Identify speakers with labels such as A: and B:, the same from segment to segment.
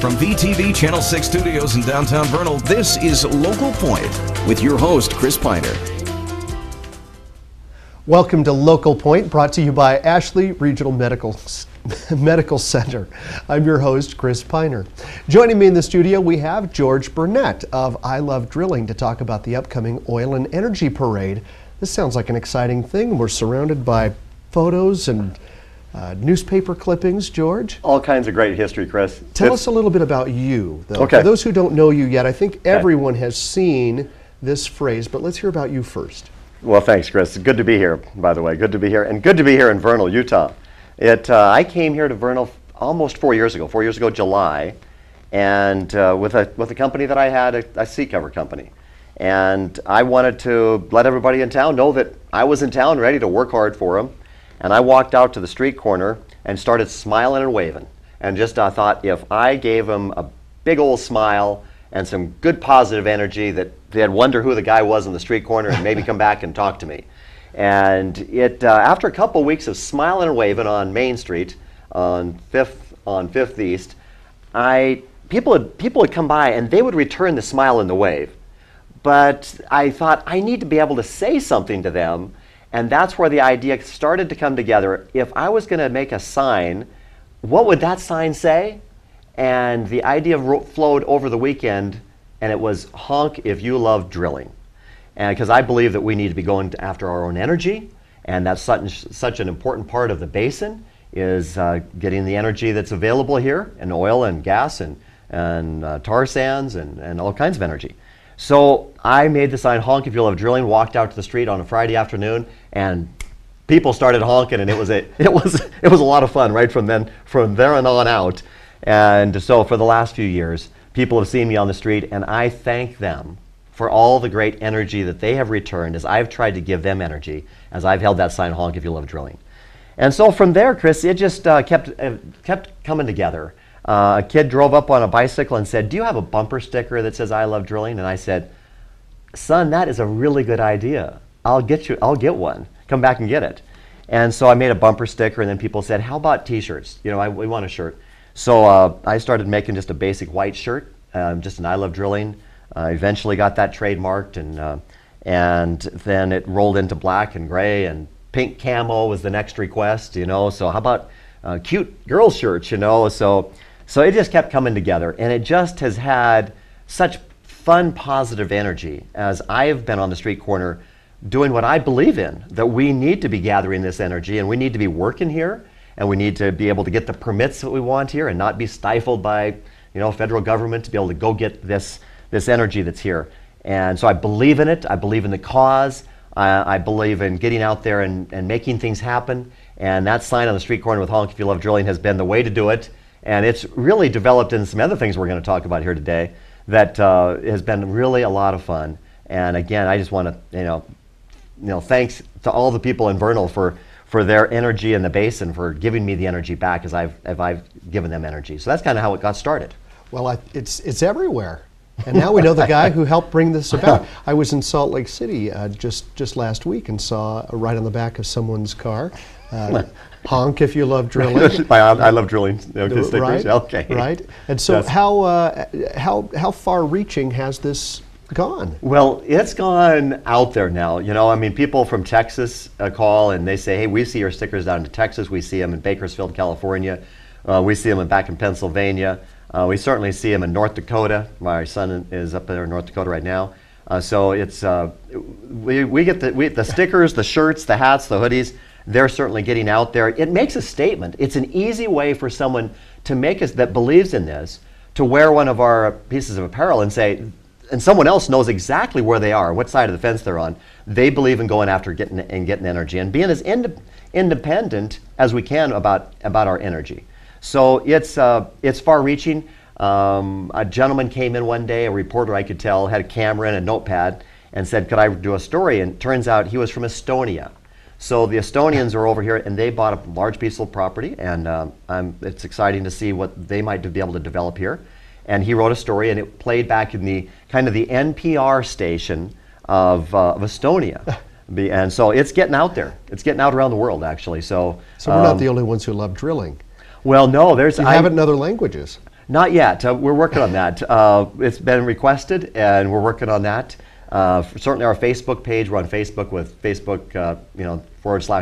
A: From VTV Channel 6 studios in downtown Vernal, this is Local Point with your host, Chris Piner.
B: Welcome to Local Point, brought to you by Ashley Regional Medical Center. I'm your host, Chris Piner. Joining me in the studio, we have George Burnett of I Love Drilling to talk about the upcoming Oil and Energy Parade. This sounds like an exciting thing. We're surrounded by photos and newspaper clippings, George.
C: All kinds of great history, Chris.
B: Tell us a little bit about you, though.
C: Okay.
B: For those who don't know you yet, I think everyone has seen this phrase, but let's hear about you first.
C: Well, thanks, Chris. Good to be here, by the way. Good to be here, and good to be here in Vernal, Utah. I came here to Vernal almost 4 years ago, July, and with a company that I had, a seat cover company. And I wanted to let everybody in town know that I was in town ready to work hard for them. And I walked out to the street corner and started smiling and waving. And just thought if I gave them a big old smile and some good positive energy, that they'd wonder who the guy was in the street corner and maybe come back and talk to me. And after a couple weeks of smiling and waving on Main Street on 5th East, people would come by and they would return the smile and the wave. But I thought I need to be able to say something to them. And that's where the idea started to come together. If I was going to make a sign, what would that sign say? And the idea flowed over the weekend, and it was honk if you love drilling. And because I believe that we need to be going after our own energy, and that's such an important part of the basin is getting the energy that's available here, and oil and gas and tar sands and all kinds of energy. So I made the sign honk if you love drilling, walked out to the street on a Friday afternoon, and people started honking, and it was a lot of fun right from there on out. And so for the last few years, people have seen me on the street, and I thank them for all the great energy that they have returned as I've tried to give them energy as I've held that sign honk if you love drilling. And so from there, Chris, it just kept coming together. A kid drove up on a bicycle and said, "Do you have a bumper sticker that says I love drilling?" And I said, "Son, that is a really good idea. I'll get one. Come back and get it." And so I made a bumper sticker, and then people said, "How about t-shirts? We want a shirt." So I started making just a basic white shirt, just an I Love Drilling. Eventually got that trademarked, and then it rolled into black and gray, and pink camo was the next request, So how about cute girl shirts, So it just kept coming together, and it just has had such fun, positive energy as I've been on the street corner doing what I believe in, that we need to be gathering this energy, and we need to be working here, and we need to be able to get the permits that we want here and not be stifled by, federal government to be able to go get this energy that's here. And so I believe in it. I believe in the cause. I believe in getting out there and making things happen. And that sign on the street corner with honk if you love drilling has been the way to do it. And it's really developed into some other things we're going to talk about here today that has been really a lot of fun. And again, I just want to, thanks to all the people in Vernal for their energy in the basin, for giving me the energy back as I've given them energy. So that's kind of how it got started.
B: Well, it's everywhere. And now we know the guy who helped bring this about. I was in Salt Lake City just last week and saw right on the back of someone's car, honk if you love drilling.
C: I love drilling.
B: Right.
C: Okay.
B: Right. And so
C: yes.
B: how far-reaching has this gone?
C: Well, it's gone out there now. People from Texas call and they say, "Hey, we see your stickers down in Texas. We see them in Bakersfield, California. We see them back in Pennsylvania. We certainly see them in North Dakota. My son is up there in North Dakota right now. So it's we get the stickers, the shirts, the hats, the hoodies. They're certainly getting out there. It makes a statement. It's an easy way for someone to make us that believes in this to wear one of our pieces of apparel and say, and someone else knows exactly where they are, what side of the fence they're on. They believe in going after getting energy and being as independent as we can about our energy. So it's far-reaching. A gentleman came in one day, a reporter I could tell, had a camera and a notepad, and said, "Could I do a story?" And it turns out he was from Estonia. So the Estonians are over here, and they bought a large piece of property, and it's exciting to see what they might be able to develop here. And he wrote a story, and it played back in the kind of the NPR station of Estonia. And so it's getting out there. It's getting out around the world, actually. So
B: we're not the only ones who love drilling.
C: Well, no, there's.
B: You have it in other languages.
C: Not yet. We're working on that. It's been requested, and we're working on that. Certainly our Facebook page, we're on Facebook with Facebook,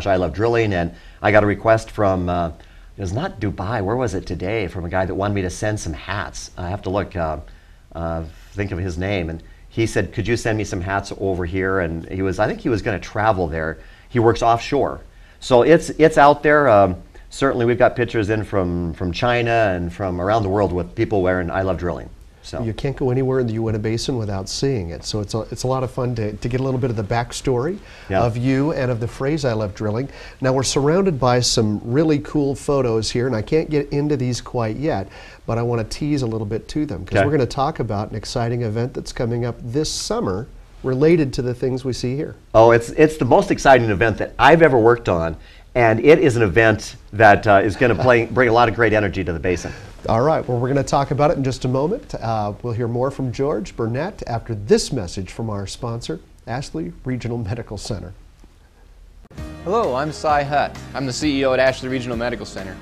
C: / I Love Drilling, and I got a request from, it was not Dubai, where was it today, from a guy that wanted me to send some hats. I have to look, think of his name, and he said, could you send me some hats over here? And I think he was going to travel there. He works offshore. So it's out there. Certainly we've got pictures in from China and from around the world with people wearing I Love Drilling. So
B: you can't go anywhere in the Uinta Basin without seeing it. So it's a lot of fun to get a little bit of the backstory of you and of the phrase I Love Drilling. Now we're surrounded by some really cool photos here, and I can't get into these quite yet, but I want to tease a little bit to them because we're going to talk about an exciting event that's coming up this summer related to the things we see here.
C: Oh, it's the most exciting event that I've ever worked on, and it is an event that is going to bring a lot of great energy to the basin.
B: All right, well, we're going to talk about it in just a moment. We'll hear more from George Burnett after this message from our sponsor, Ashley Regional Medical Center.
D: Hello, I'm Cy Hutt. I'm the CEO at Ashley Regional Medical Center.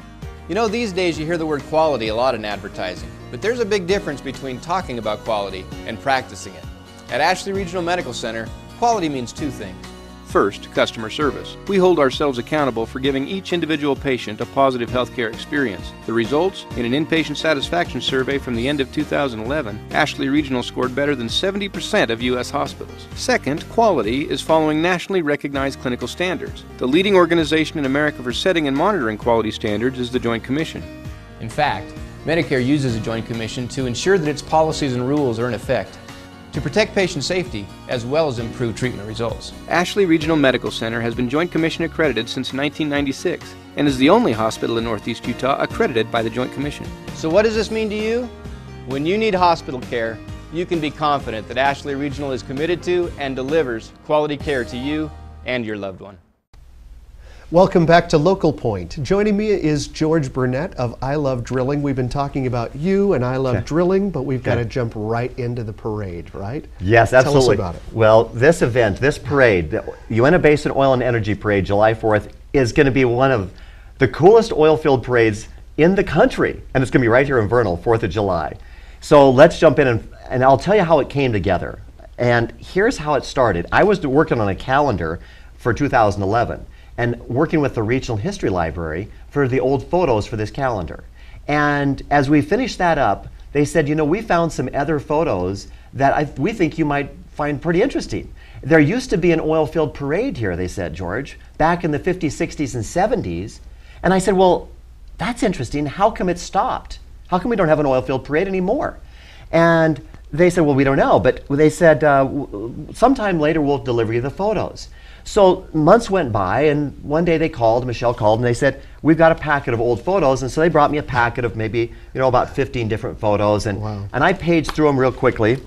D: You know, these days you hear the word quality a lot in advertising, but there's a big difference between talking about quality and practicing it. At Ashley Regional Medical Center, quality means two things.
E: First, customer service. We hold ourselves accountable for giving each individual patient a positive healthcare experience. The results? In an inpatient satisfaction survey from the end of 2011, Ashley Regional scored better than 70% of U.S. hospitals. Second, quality is following nationally recognized clinical standards. The leading organization in America for setting and monitoring quality standards is the Joint Commission.
D: In fact, Medicare uses a Joint Commission to ensure that its policies and rules are in effect, to protect patient safety as well as improve treatment results.
E: Ashley Regional Medical Center has been Joint Commission accredited since 1996 and is the only hospital in Northeast Utah accredited by the Joint Commission.
D: So what does this mean to you? When you need hospital care, you can be confident that Ashley Regional is committed to and delivers quality care to you and your loved one.
B: Welcome back to Local Point. Joining me is George Burnett of I Love Drilling. We've been talking about you and I Love Drilling, but we've got to jump right into the parade, right?
C: Yes, absolutely.
B: Tell us about it.
C: Well, this event, this parade, the Uinta Basin Oil and Energy Parade, July 4th, is going to be one of the coolest oil field parades in the country. And it's going to be right here in Vernal, 4th of July. So let's jump in and I'll tell you how it came together. And here's how it started. I was working on a calendar for 2011. And working with the Regional History Library for the old photos for this calendar. And as we finished that up, they said, you know, we found some other photos that we think you might find pretty interesting. There used to be an oil field parade here, they said, George, back in the 50s, 60s, and 70s. And I said, well, that's interesting. How come it stopped? How come we don't have an oil field parade anymore? And they said, well, we don't know. But they said, sometime later we'll deliver you the photos. So months went by, and one day Michelle called, and they said, we've got a packet of old photos. And so they brought me a packet of maybe, about 15 different photos. And, and I paged through them real quickly.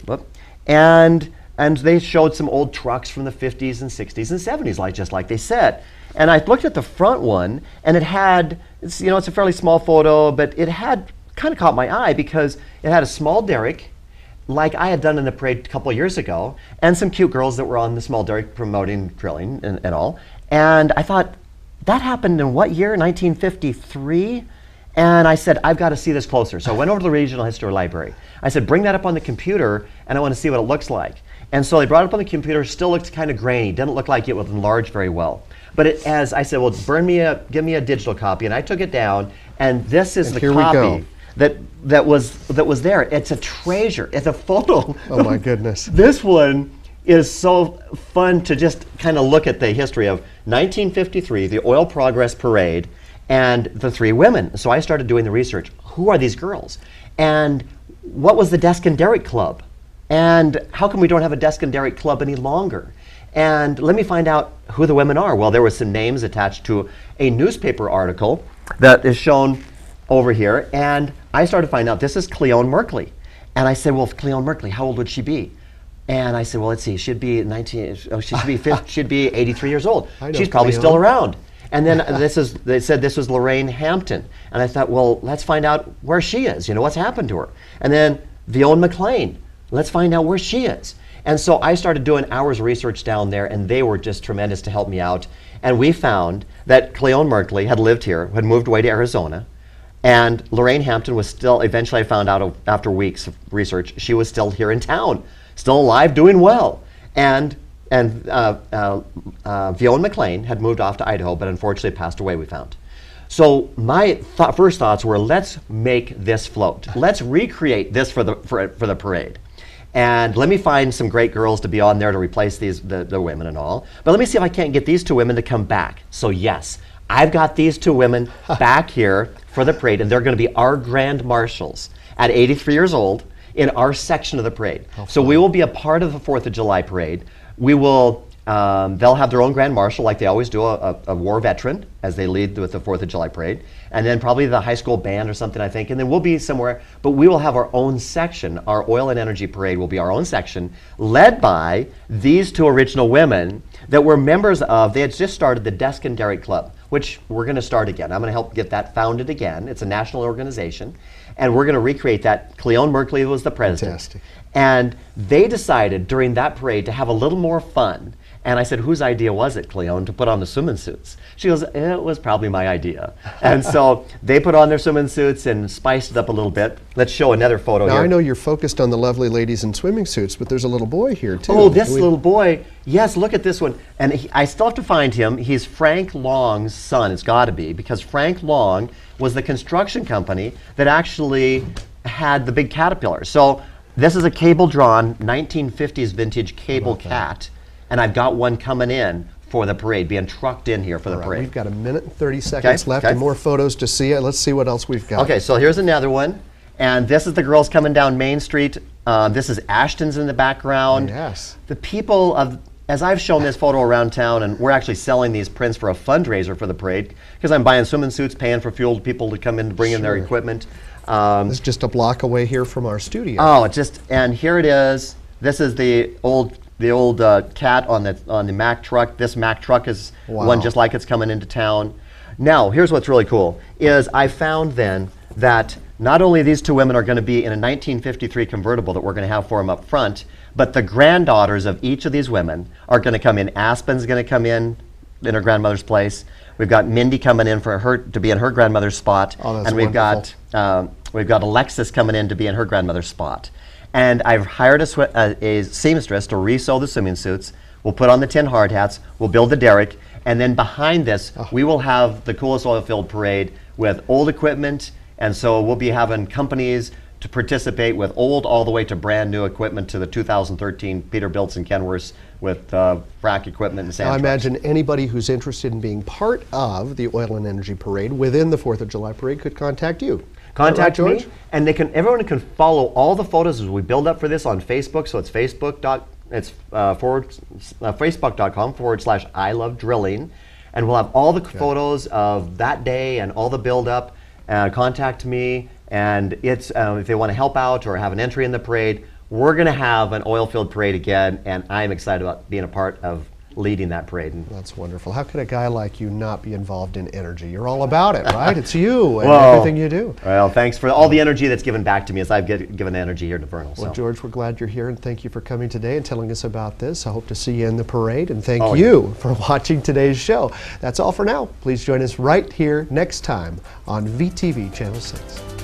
C: And they showed some old trucks from the 50s and 60s and 70s, just like they said. And I looked at the front one, and it had, it's a fairly small photo, but it had kind of caught my eye because it had a small derrick, like I had done in the parade a couple of years ago, and some cute girls that were on the small derrick promoting drilling and all. And I thought, that happened in what year? 1953? And I said, I've got to see this closer. So I went over to the Regional History Library. I said, bring that up on the computer, and I want to see what it looks like. And so they brought it up on the computer, still looked kind of grainy, didn't look like it was enlarged very well. But as I said, well, give me a digital copy, and I took it down, and this is the copy that was there. It's a treasure. It's a photo.
B: Oh my goodness.
C: This one is so fun to just kind of look at the history of 1953, the Oil Progress Parade, and the three women. So I started doing the research. Who are these girls? And what was the Desk and Derrick Club? And how come we don't have a Desk and Derrick Club any longer? And let me find out who the women are. Well, there were some names attached to a newspaper article that is shown over here, and I started to find out this is Cleone Merkley. And I said, well, Cleone Merkley, how old would she be? And I said, well, let's see, she'd be 83 years old. She's probably
B: Cleone.
C: Still around. And then they said this was Lorraine Hampton. And I thought, well, let's find out where she is, what's happened to her. And then Viola McLean, let's find out where she is. And so I started doing hours of research down there, and they were just tremendous to help me out. And we found that Cleone Merkley had lived here, had moved away to Arizona, And Lorraine Hampton was still, eventually I found out after weeks of research, she was still here in town, still alive, doing well. And Viola McLean had moved off to Idaho, but unfortunately passed away, we found. So my first thoughts were, let's make this float. Let's recreate this for the parade. And let me find some great girls to be on there to replace the women and all. But let me see if I can't get these 2 women to come back. So yes, I've got these 2 women back here for the parade, and they're going to be our grand marshals at 83 years old in our section of the parade. So we will be a part of the 4th of July parade. We will, they'll have their own grand marshal like they always do, a war veteran as they lead with the 4th of July parade. And then probably the high school band or something, I think. And then we'll be somewhere, but we will have our own section. Our oil and energy parade will be our own section, led by these 2 original women that were members of, they had just started the Desk and Derrick Club, which we're going to start again. I'm going to help get that founded again. It's a national organization. And we're going to recreate that. Cleone Merkley was the president.
B: Fantastic.
C: And they decided during that parade to have a little more fun. And I said, whose idea was it, Cleone, to put on the swimming suits? She goes, it was probably my idea. And so they put on their swimming suits and spiced it up a little bit. Let's show another photo
B: Now
C: here.
B: I know you're focused on the lovely ladies in swimming suits, but there's a little boy here too.
C: Oh, this little boy. Yes, look at this one. And I still have to find him. He's Frank Long's son. It's got to be, because Frank Long was the construction company that actually had the big Caterpillar. So this is a cable-drawn 1950s vintage cable cat. And I've got one coming in for the parade, being trucked in here for the parade.
B: We've got 1 minute and 30 seconds left and more photos to see. Let's see what else we've got.
C: Okay, so here's another one. And this is the girls coming down Main Street. This is Ashton's in the background.
B: Yes.
C: The people of, as I've shown this photo around town, and we're actually selling these prints for a fundraiser for the parade, because I'm buying swimming suits, paying for fuel people to come in to bring in their equipment.
B: This is just a block away here from our studio.
C: Oh, and here it is. This is the old cat on the Mack truck. This Mack truck is one just like it's coming into town. Now, here's what's really cool, is I found then that not only these 2 women are going to be in a 1953 convertible that we're going to have for them up front, but the granddaughters of each of these women are going to come in. Aspen's going to come in her grandmother's place. We've got Mindy coming in for her to be in her grandmother's spot.
B: Oh, that's
C: and we've got Alexis coming in to be in her grandmother's spot. And I've hired a seamstress to re-sew the swimming suits. We'll put on the tin hard hats. We'll build the derrick. And then behind this, we will have the coolest Oilfield parade with old equipment. And so we'll be having companies to participate with old all the way to brand new equipment to the 2013 Peterbilts and Kenworths with frac equipment and sand
B: Now I
C: trucks.
B: imagine anybody who's interested in being part of the Oil and Energy Parade within the 4th of July Parade could contact you.
C: Contact
B: right,
C: me,
B: George?
C: and everyone can follow all the photos as we build up for this on Facebook. So it's facebook.com/I-love-drilling, and we'll have all the photos of that day and all the build up. Contact me, and it's if they want to help out or have an entry in the parade, we're going to have an Oilfield parade again, and I'm excited about being a part of leading that parade.
B: That's wonderful. How could a guy like you not be involved in energy? You're all about it, right? It's you and everything you do.
C: Well, thanks for all the energy that's given back to me as I've given energy here to Vernal.
B: Well,
C: So.
B: George, we're glad you're here, and thank you for coming today and telling us about this. I hope to see you in the parade, and thank you for watching today's show. That's all for now. Please join us right here next time on VTV Channel 6.